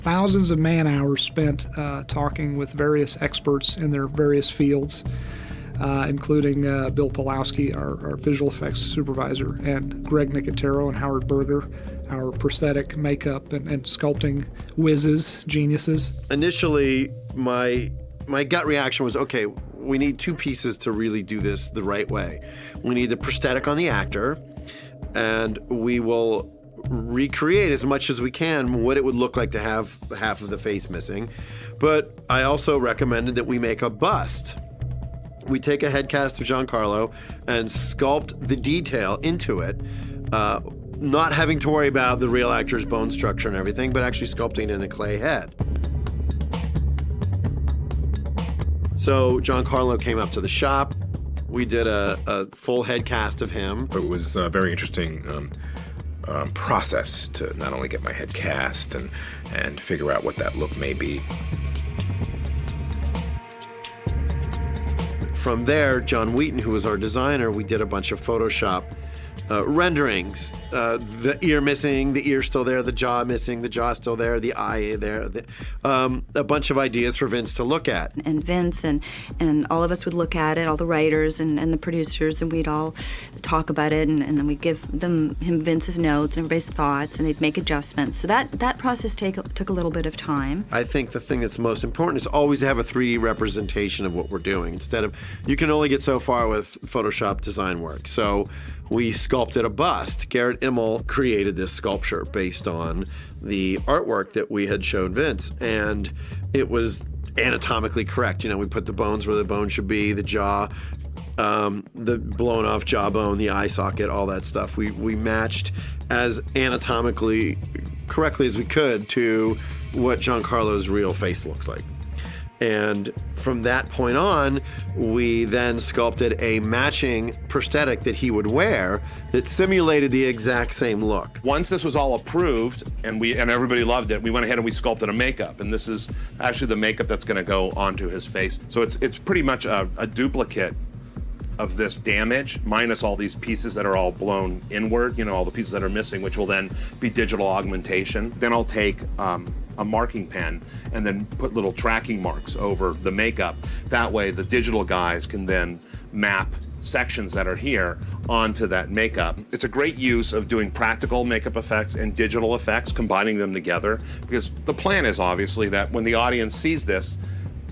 Thousands of man-hours spent talking with various experts in their various fields, including Bill Pulowski, our visual effects supervisor, and Greg Nicotero and Howard Berger, our prosthetic makeup and sculpting whizzes, geniuses. Initially, my gut reaction was, okay, we need two pieces to really do this the right way. We need the prosthetic on the actor, and we will recreate as much as we can what it would look like to have half of the face missing. But I also recommended that we make a bust. We take a head cast of Giancarlo and sculpt the detail into it, not having to worry about the real actor's bone structure and everything, but actually sculpting in the clay head. So Giancarlo came up to the shop. We did a full head cast of him. It was a very interesting process to not only get my head cast and figure out what that look may be. From there, John Wheaton, who was our designer, we did a bunch of Photoshop renderings. The ear missing, the ear still there, the jaw missing, the jaw still there, the eye there. A bunch of ideas for Vince to look at. And Vince and all of us would look at it, all the writers and the producers, and we'd all talk about it, and then we'd give him Vince's notes and everybody's thoughts, and they'd make adjustments. So that process took a little bit of time. I think the thing that's most important is always have a 3D representation of what we're doing, instead of, you can only get so far with Photoshop design work. So we sculpted a bust. Garrett Immel created this sculpture based on the artwork that we had showed Vince, and it was anatomically correct. You know, we put the bones where the bone should be, the jaw, the blown off jawbone, the eye socket, all that stuff. We matched as anatomically correctly as we could to what Giancarlo's real face looks like. And from that point on, we then sculpted a matching prosthetic that he would wear that simulated the exact same look. Once this was all approved and everybody loved it, we went ahead and we sculpted a makeup. And this is actually the makeup that's going to go onto his face. So it's pretty much a duplicate of this damage, minus all these pieces that are all blown inward, you know, all the pieces that are missing, which will then be digital augmentation. Then I'll take a marking pen and then put little tracking marks over the makeup. That way the digital guys can then map sections that are here onto that makeup. It's a great use of doing practical makeup effects and digital effects, combining them together, because the plan is obviously that when the audience sees this,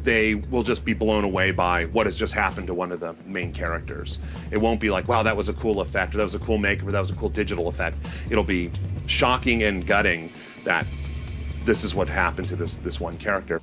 they will just be blown away by what has just happened to one of the main characters. It won't be like, wow, that was a cool effect, or that was a cool makeup, or that was a cool digital effect. It'll be shocking and gutting that this is what happened to this one character.